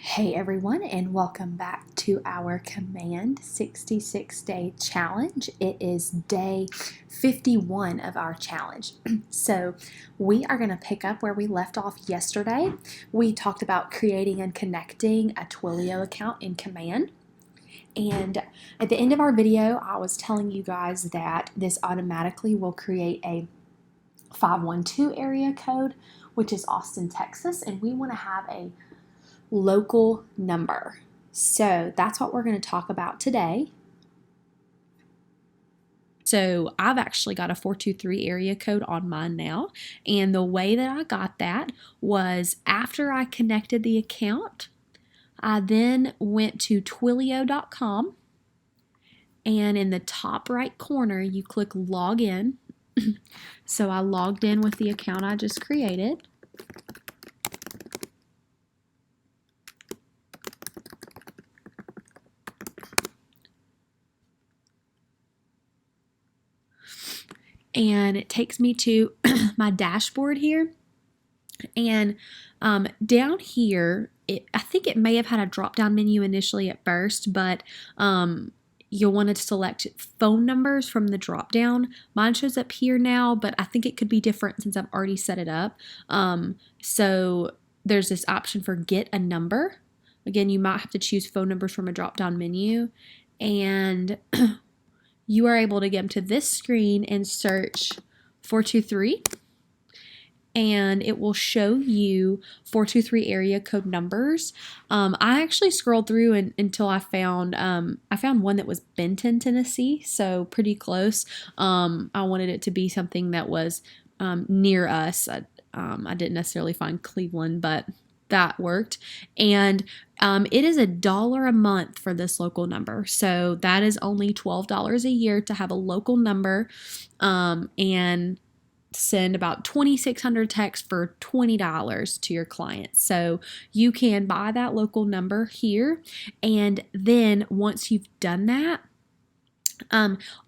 Hey everyone, and welcome back to our Command 66-day challenge. It is day 51 of our challenge. So we are going to pick up where we left off yesterday. We talked about creating and connecting a Twilio account in Command. And at the end of our video, I was telling you guys that this automatically will create a 512 area code, which is Austin, Texas, and we want to have a local number. So that's what we're going to talk about today. So I've actually got a 423 area code on mine now, and the way that I got that was after I connected the account, I then went to twilio.com, and in the top right corner you click log in. So I logged in with the account I just created. And it takes me to my dashboard here. And down here, I think it may have had a drop-down menu initially at first, but you'll want to select phone numbers from the drop-down. Mine shows up here now, but I think it could be different since I've already set it up. So there's this option for get a number. Again, you might have to choose phone numbers from a drop-down menu. And you are able to get to this screen and search 423, and it will show you 423 area code numbers. I actually scrolled through until I found one that was Benton, Tennessee, so pretty close. I wanted it to be something that was near us. I didn't necessarily find Cleveland, but that worked. And it is $1 a month for this local number. So that is only $12 a year to have a local number and send about 2,600 texts for $20 to your clients. So you can buy that local number here. And then once you've done that,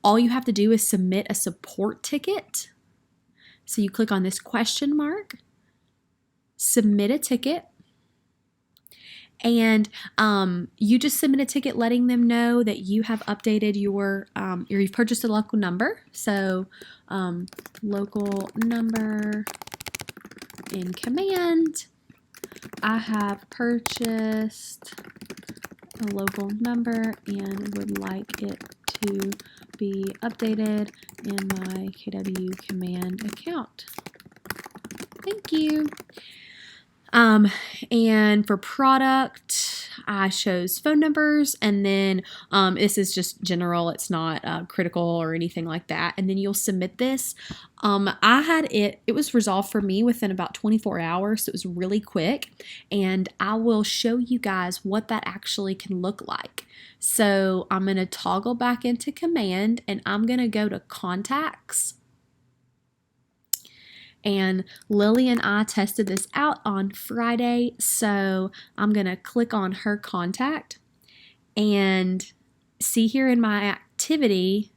all you have to do is submit a support ticket. So you click on this question mark, submit a ticket. And you just submit a ticket letting them know that you have updated you've purchased a local number. So local number in Command. I have purchased a local number and would like it to be updated in my KW Command account. Thank you. And for product, I chose phone numbers, and then this is just general. It's not critical or anything like that. And then you'll submit this. I had it was resolved for me within about 24 hours, so it was really quick. And I will show you guys what that actually can look like. So I'm going to toggle back into Command, and I'm going to go to Contacts. And Lily and I tested this out on Friday, so I'm going to click on her contact and see here in my activity,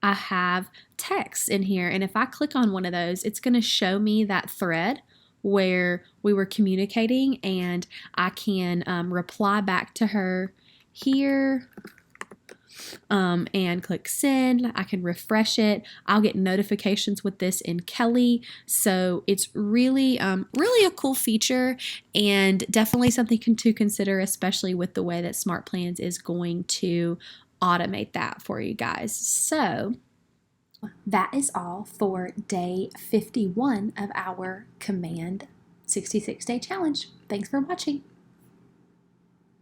I have texts in here. And if I click on one of those, it's going to show me that thread where we were communicating, and I can reply back to her here. And click send. I can refresh it. I'll get notifications with this in Kelly. So it's really a cool feature, and definitely something to consider, especially with the way that Smart Plans is going to automate that for you guys. So that is all for day 51 of our Command 66-day challenge. Thanks for watching.